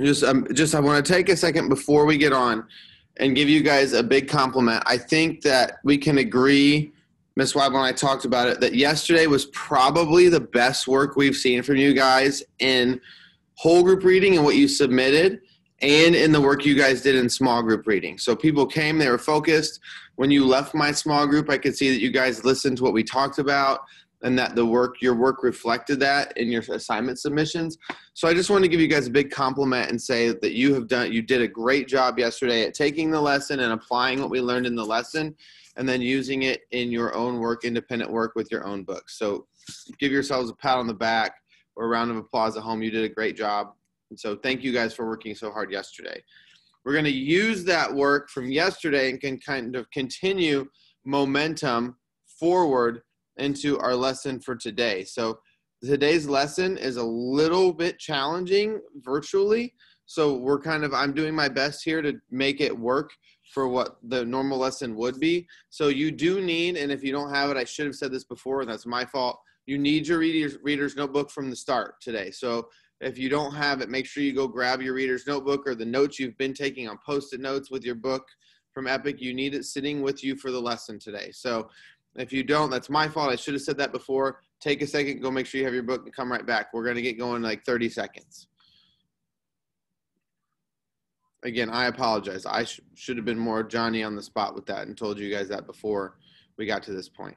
I want to take a second before we get on and give you guys a big compliment. I think that we can agree, Miss Weibel and I talked about it, that yesterday was probably the best work we've seen from you guys in whole group reading and what you submitted, and in the work you guys did in small group reading. So people came, they were focused. When you left my small group, I could see that you guys listened to what we talked about, and that your work reflected that in your assignment submissions. So I just want to give you guys a big compliment and say that you did a great job yesterday at taking the lesson and applying what we learned in the lesson, and then using it in your own work, independent work with your own books. So give yourselves a pat on the back or a round of applause at home. You did a great job. And so thank you guys for working so hard yesterday. We're going to use that work from yesterday and can kind of continue momentum forward into our lesson for today. So today's lesson is a little bit challenging virtually. So I'm doing my best here to make it work for what the normal lesson would be. So you do need, and if you don't have it, I should have said this before, and that's my fault. You need your reader's notebook from the start today. So if you don't have it, make sure you go grab your reader's notebook or the notes you've been taking on Post-it notes with your book from Epic. You need it sitting with you for the lesson today. So if you don't, that's my fault. I should have said that before. Take a second, go make sure you have your book, and come right back. We're going to get going in like 30 seconds. Again, I apologize. I should have been more Johnny on the spot with that and told you guys that before we got to this point.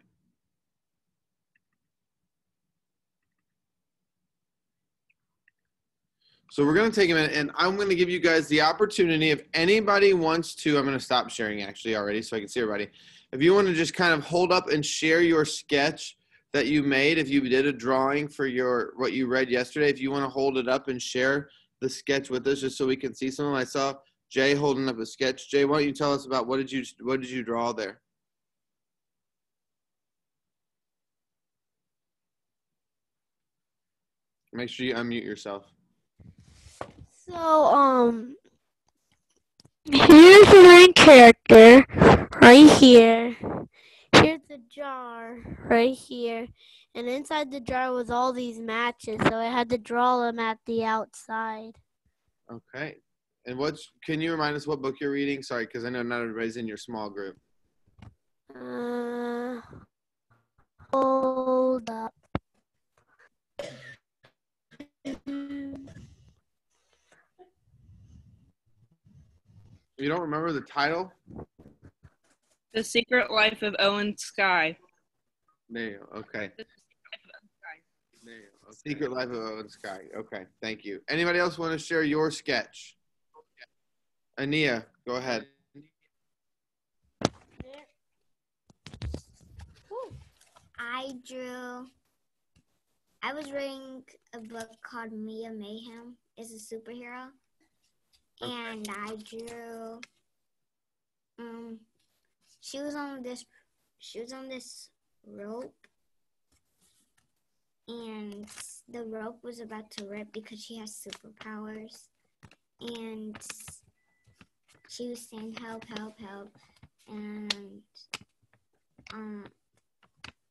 So we're going to take a minute, and I'm going to give you guys the opportunity, if anybody wants to, I'm going to stop sharing actually already so I can see everybody. If you want to just kind of hold up and share your sketch that you made, if you did a drawing for what you read yesterday, if you want to hold it up and share the sketch with us just so we can see some of them. I saw Jay holding up a sketch. Jay, why don't you tell us about what did you draw there? Make sure you unmute yourself. So, here's the main character right here. Here's the jar right here. And inside the jar was all these matches, so I had to draw them at the outside. Okay. And can you remind us what book you're reading? Sorry, because I know not everybody's in your small group. Hold up. You don't remember the title? The Secret Life of Owen Sky. There you go. Okay. There you go. Secret Life of Owen Sky. Okay. Thank you. Anybody else want to share your sketch? Ania, go ahead. I was reading a book called Mia Mayhem. It's a superhero. Okay. And I drew, she was on this rope, and the rope was about to rip because she has superpowers. And she was saying, help, help, help. And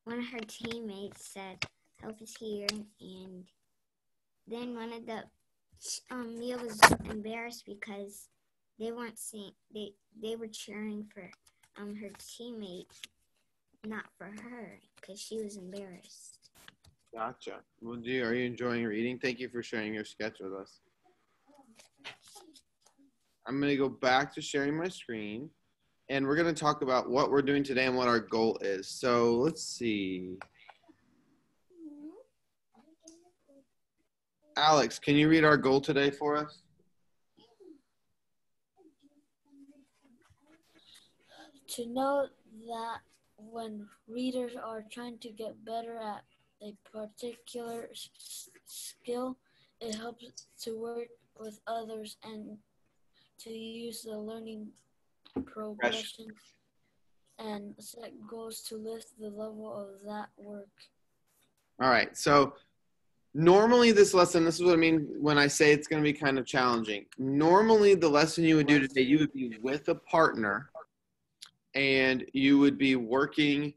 one of her teammates said, help is here. And then one of the, Mia was embarrassed because they weren't seeing, they were cheering for her teammate, not for her, because she was embarrassed. Gotcha. Well, are you enjoying reading? Thank you for sharing your sketch with us. I'm going to go back to sharing my screen, and we're going to talk about what we're doing today and what our goal is. So let's see. Alex, can you read our goal today for us? To know that when readers are trying to get better at a particular skill, it helps to work with others and to use the learning progression and set goals to lift the level of that work. All right, so normally this lesson, this is what I mean when I say it's going to be kind of challenging. Normally the lesson you would do today, you would be with a partner and you would be working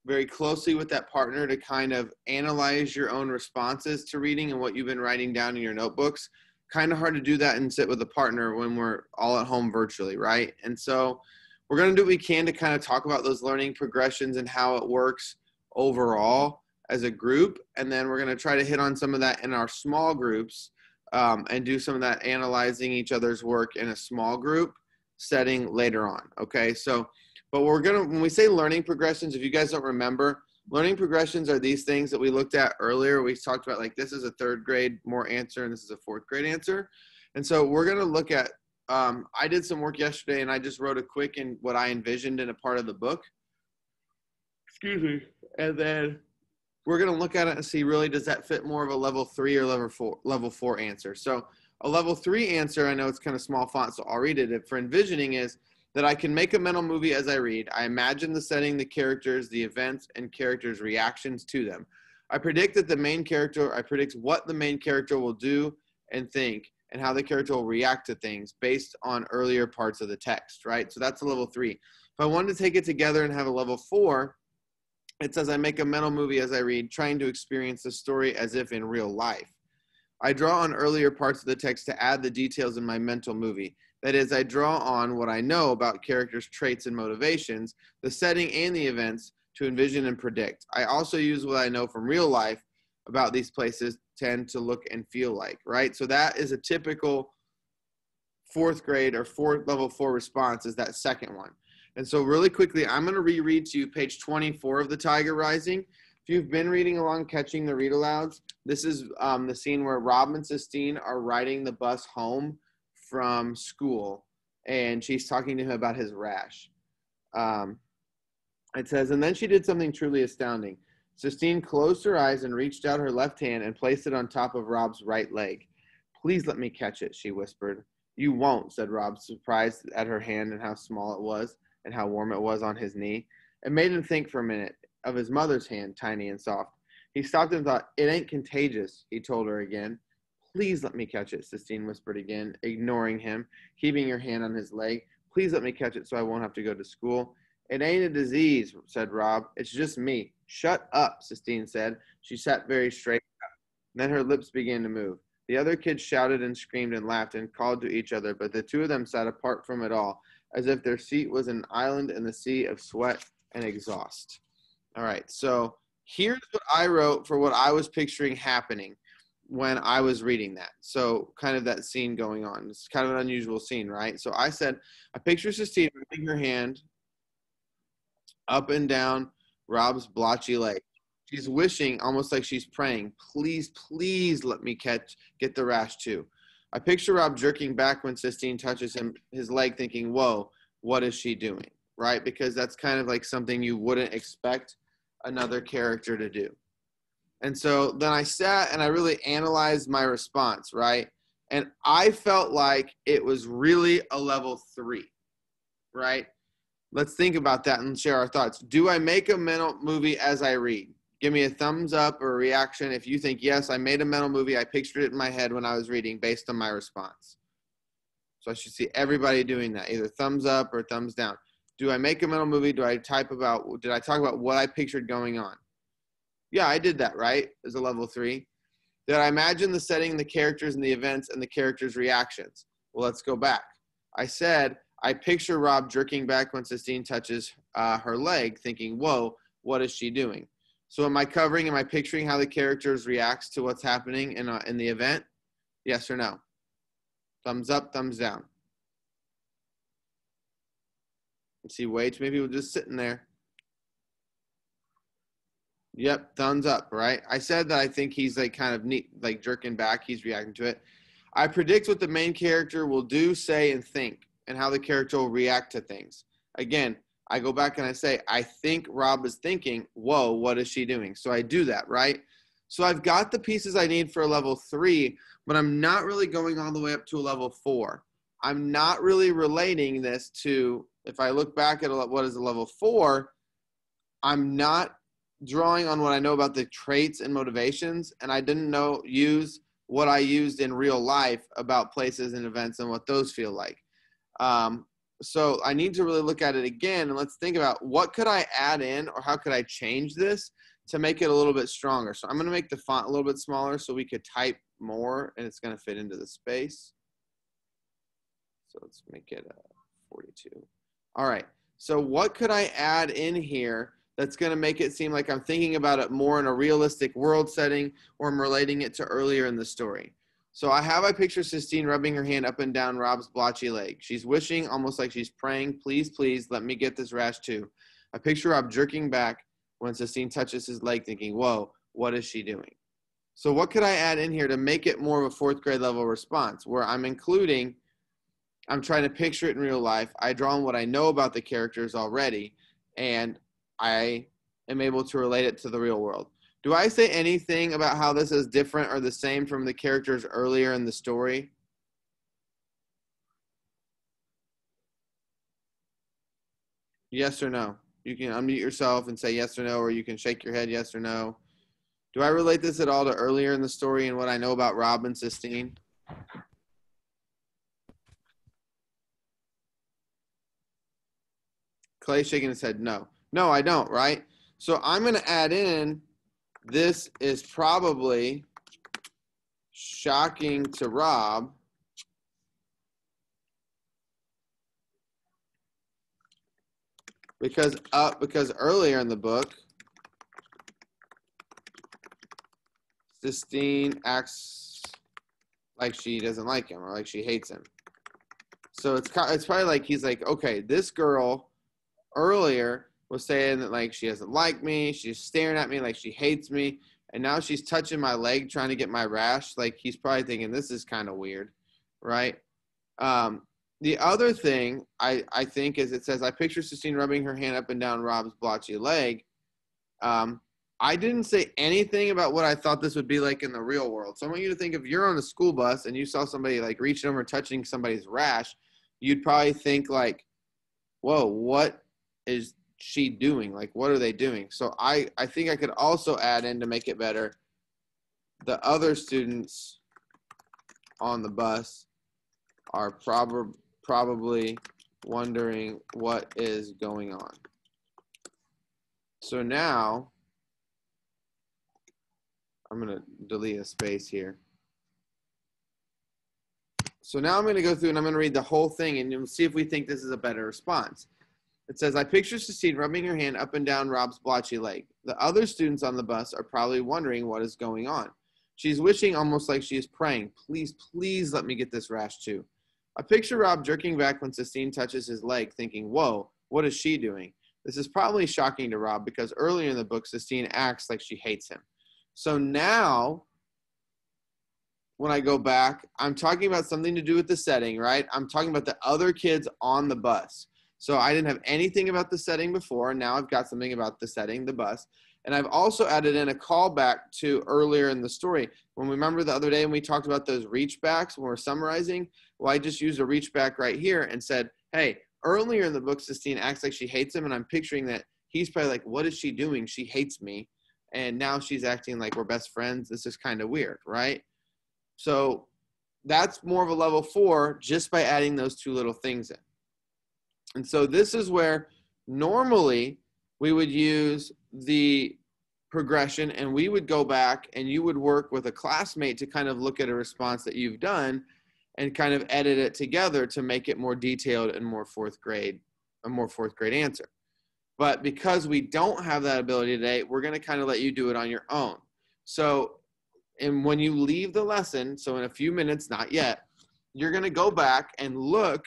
very closely with that partner to kind of analyze your own responses to reading and what you've been writing down in your notebooks, kind of hard to do that and sit with a partner when we're all at home virtually, right? And so we're going to do what we can to kind of talk about those learning progressions and how it works overall as a group. And then we're going to try to hit on some of that in our small groups, and do some of that analyzing each other's work in a small group setting later on. Okay. So, but when we say learning progressions, if you guys don't remember, learning progressions are these things that we looked at earlier. We talked about, like, this is a third grade more answer and this is a fourth grade answer. And so we're going to look at, I did some work yesterday and I just wrote a quick in what I envisioned in a part of the book. Excuse me. And then we're going to look at it and see, really, does that fit more of a level 3 or level four answer? So a level 3 answer, I know it's kind of small font, so I'll read it. For envisioning is that I can make a mental movie as I read. I imagine the setting, the characters, the events, and characters' reactions to them. I predict what the main character will do and think, and how the character will react to things based on earlier parts of the text, right? So that's a level 3. If I wanted to take it together and have a level 4, it says I make a mental movie as I read, trying to experience the story as if in real life. I draw on earlier parts of the text to add the details in my mental movie. That is, I draw on what I know about characters' traits and motivations, the setting and the events to envision and predict. I also use what I know from real life about these places tend to look and feel like, right? So that is a typical fourth grade or level 4 response, is that second one. And so really quickly, I'm going to reread to you page 24 of The Tiger Rising. If you've been reading along, catching the read alouds, this is the scene where Rob and Sistine are riding the bus home from school, and she's talking to him about his rash. It says, and then she did something truly astounding. Sistine closed her eyes and reached out her left hand and placed it on top of Rob's right leg. Please let me catch it, she whispered. You won't, said Rob, surprised at her hand and how small it was and how warm it was on his knee. It made him think for a minute of his mother's hand, tiny and soft. He stopped and thought, it ain't contagious, he told her again. Please let me catch it, Sistine whispered again, ignoring him, keeping her hand on his leg. Please let me catch it so I won't have to go to school. It ain't a disease, said Rob. It's just me. Shut up, Sistine said. She sat very straight up. Then her lips began to move. The other kids shouted and screamed and laughed and called to each other, but the two of them sat apart from it all, as if their seat was an island in the sea of sweat and exhaust. All right, so here's what I wrote for what I was picturing happening when I was reading that. So kind of that scene going on. It's kind of an unusual scene, right? So I said, I picture Sistine moving her hand up and down Rob's blotchy leg. She's wishing, almost like she's praying, please, please let me get the rash too. I picture Rob jerking back when Sistine touches his leg, thinking, whoa, what is she doing? Right? Because that's kind of like something you wouldn't expect another character to do. And so then I sat and I really analyzed my response, right? And I felt like it was really a level 3, right? Let's think about that and share our thoughts. Do I make a mental movie as I read? Give me a thumbs up or a reaction if you think, yes, I made a mental movie. I pictured it in my head when I was reading based on my response. So I should see everybody doing that, either thumbs up or thumbs down. Do I make a mental movie? Did I talk about what I pictured going on? Yeah, I did that, right? As a level 3. Did I imagine the setting, the characters, and the events, and the characters' reactions? Well, let's go back. I said, I picture Rob jerking back when Sistine touches her leg, thinking, whoa, what is she doing? So am I picturing how the characters reacts to what's happening in the event? Yes or no? Thumbs up, thumbs down. Let's see, wait, maybe we're just sitting there. Yep, thumbs up, right? I said that I think he's like kind of neat, like jerking back. He's reacting to it. I predict what the main character will do, say, and think, and how the character will react to things. Again, I go back and I say, I think Rob is thinking, whoa, what is she doing? So I do that, right? So I've got the pieces I need for a level 3, but I'm not really going all the way up to a level 4. I'm not really relating this to, if I look back at what is a level 4, I'm not drawing on what I know about the traits and motivations, and I didn't use what I used in real life about places and events and what those feel like. So I need to really look at it again, and let's think about what could I add in or how could I change this to make it a little bit stronger. So I'm going to make the font a little bit smaller so we could type more and it's going to fit into the space. So let's make it 42. All right. So what could I add in here that's going to make it seem like I'm thinking about it more in a realistic world setting, or I'm relating it to earlier in the story? So I picture Sistine rubbing her hand up and down Rob's blotchy leg. She's wishing, almost like she's praying, please, please, let me get this rash too. I picture Rob jerking back when Sistine touches his leg, thinking, whoa, what is she doing? So what could I add in here to make it more of a 4th grade level response, where I'm trying to picture it in real life. I draw on what I know about the characters already, and I am able to relate it to the real world. Do I say anything about how this is different or the same from the characters earlier in the story? Yes or no? You can unmute yourself and say yes or no, or you can shake your head yes or no. Do I relate this at all to earlier in the story and what I know about Rob and Sistine? Clay's shaking his head no. No, I don't, right? So I'm going to add in, this is probably shocking to Rob because earlier in the book, Sistine acts like she doesn't like him or like she hates him. So it's probably like he's like, okay, this girl earlier was saying that like she doesn't like me, she's staring at me like she hates me, and now she's touching my leg trying to get my rash. Like he's probably thinking this is kind of weird, right? The other thing I think is it says, I picture Sistine rubbing her hand up and down Rob's blotchy leg. I didn't say anything about what I thought this would be like in the real world. So I want you to think, if you're on the school bus and you saw somebody like reaching over touching somebody's rash, you'd probably think like, whoa, what is she doing? Like, what are they doing? So I think I could also add in, to make it better, the other students on the bus are probably wondering what is going on. So now I'm going to delete a space here. So now I'm going to go through and I'm going to read the whole thing and you'll see if we think this is a better response. It says, I picture Sistine rubbing her hand up and down Rob's blotchy leg. The other students on the bus are probably wondering what is going on. She's wishing, almost like she is praying, please, please let me get this rash too. I picture Rob jerking back when Sistine touches his leg, thinking, whoa, what is she doing? This is probably shocking to Rob because earlier in the book, Sistine acts like she hates him. So now, when I go back, I'm talking about something to do with the setting, right? I'm talking about the other kids on the bus. So I didn't have anything about the setting before, and now I've got something about the setting, the bus. And I've also added in a callback to earlier in the story. When we remember the other day when we talked about those reach backs when we're summarizing, well, I just used a reach back right here and said, hey, earlier in the book, Sistine acts like she hates him, and I'm picturing that he's probably like, what is she doing? She hates me. And now she's acting like we're best friends. This is kind of weird, right? So that's more of a level 4 just by adding those two little things in. And so this is where normally we would use the progression and we would go back and you would work with a classmate to kind of look at a response that you've done and kind of edit it together to make it more detailed and more fourth grade answer. But because we don't have that ability today, we're going to kind of let you do it on your own. So, and when you leave the lesson, so in a few minutes, not yet, you're going to go back and look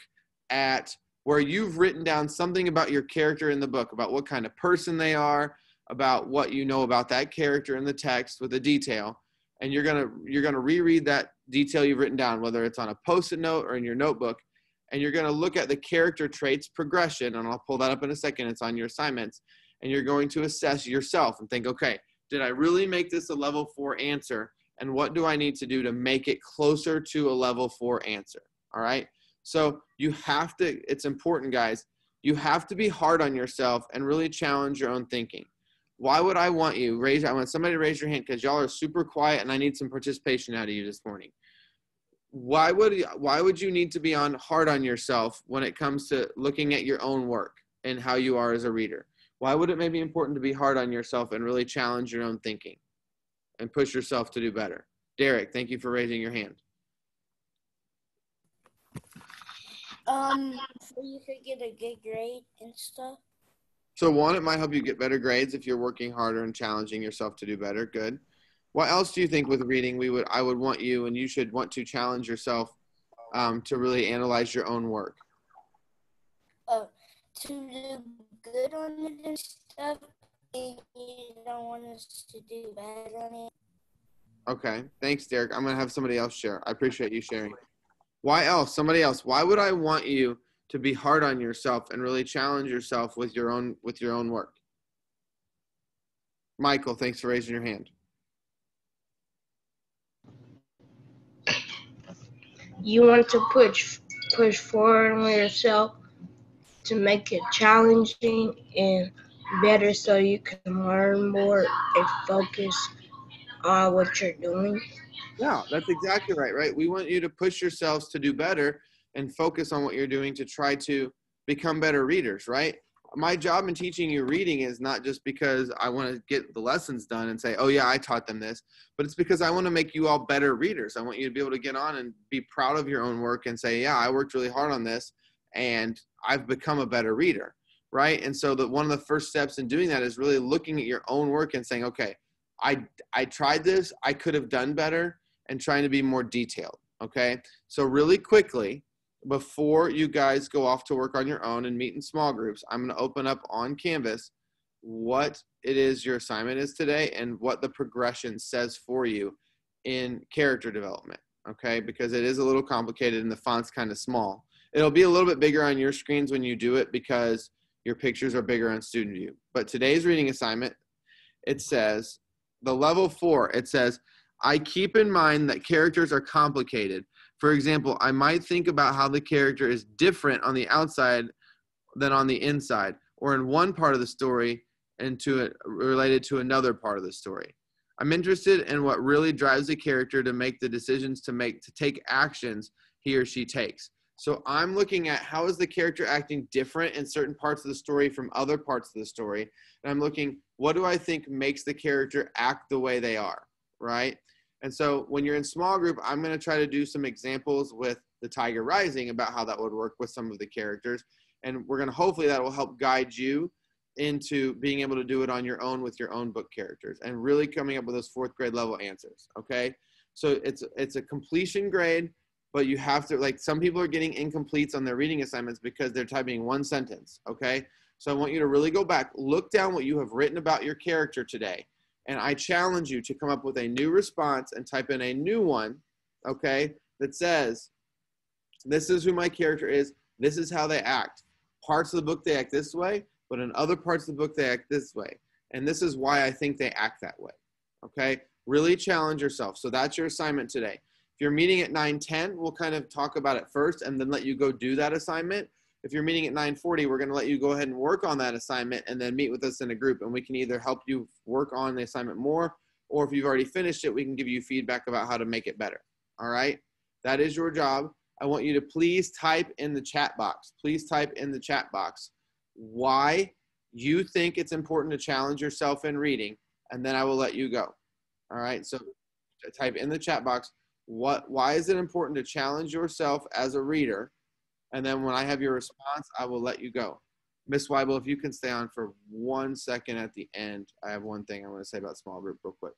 at where you've written down something about your character in the book, about what kind of person they are, about what you know about that character in the text with a detail. And you're going to reread that detail you've written down, whether it's on a Post-it note or in your notebook. And you're going to look at the character traits progression, and I'll pull that up in a second. It's on your assignments. And you're going to assess yourself and think, okay, did I really make this a level 4 answer? And what do I need to do to make it closer to a level 4 answer? All right. So you have to, it's important, guys, you have to be hard on yourself and really challenge your own thinking. Why would I want you? I want somebody to raise your hand because y'all are super quiet and I need some participation out of you this morning. Why would you need to be hard on yourself when it comes to looking at your own work and how you are as a reader? Why would it maybe be important to be hard on yourself and really challenge your own thinking and push yourself to do better? Derek, thank you for raising your hand. So you could get a good grade and stuff. So one, it might help you get better grades if you're working harder and challenging yourself to do better. Good. What else do you think with reading I would want you, and you should want to challenge yourself to really analyze your own work? To do good on it and stuff, and you don't want us to do bad on it. Okay. Thanks, Derek. I'm going to have somebody else share. I appreciate you sharing. Why else? Somebody else. Why would I want you to be hard on yourself and really challenge yourself with your own work? Michael, thanks for raising your hand. You want to push forward on yourself to make it challenging and better so you can learn more and focus on what you're doing. Yeah, that's exactly right? We want you to push yourselves to do better and focus on what you're doing to try to become better readers, right? My job in teaching you reading is not just because I want to get the lessons done and say, oh yeah, I taught them this, but it's because I want to make you all better readers. I want you to be able to get on and be proud of your own work and say, yeah, I worked really hard on this and I've become a better reader, right? And so one of the first steps in doing that is really looking at your own work and saying, okay, I tried this, I could have done better, and trying to be more detailed, okay? So really quickly, before you guys go off to work on your own and meet in small groups, I'm going to open up on Canvas what it is your assignment is today and what the progression says for you in character development, okay? Because it is a little complicated and the font's kind of small. It'll be a little bit bigger on your screens when you do it because your pictures are bigger on student view. But today's reading assignment, it says, the level 4, it says, I keep in mind that characters are complicated. For example, I might think about how the character is different on the outside than on the inside, or in one part of the story and related to another part of the story. I'm interested in what really drives the character to make the decisions to take actions he or she takes. So I'm looking at how is the character acting different in certain parts of the story from other parts of the story. And I'm looking, what do I think makes the character act the way they are, right? And so when you're in small group, I'm going to try to do some examples with the Tiger Rising about how that would work with some of the characters. And we're going to, hopefully that will help guide you into being able to do it on your own with your own book characters and really coming up with those 4th grade level answers. Okay. So it's a completion grade, but you have to, like, some people are getting incompletes on their reading assignments because they're typing one sentence. Okay. So I want you to really go back, look down what you have written about your character today. And I challenge you to come up with a new response and type in a new one, okay, that says, this is who my character is. This is how they act. Parts of the book, they act this way, but in other parts of the book, they act this way. And this is why I think they act that way, okay? Really challenge yourself. So that's your assignment today. If you're meeting at 9:10, we'll kind of talk about it first and then let you go do that assignment. If you're meeting at 9:40, we're going to let you go ahead and work on that assignment and then meet with us in a group. And we can either help you work on the assignment more, or if you've already finished it, we can give you feedback about how to make it better. All right? That is your job. I want you to please type in the chat box. Please type in the chat box why you think it's important to challenge yourself in reading, and then I will let you go. All right? So type in the chat box, why is it important to challenge yourself as a reader? And then when I have your response, I will let you go. Miss Weibel, if you can stay on for 1 second at the end, I have one thing I want to say about small group real quick.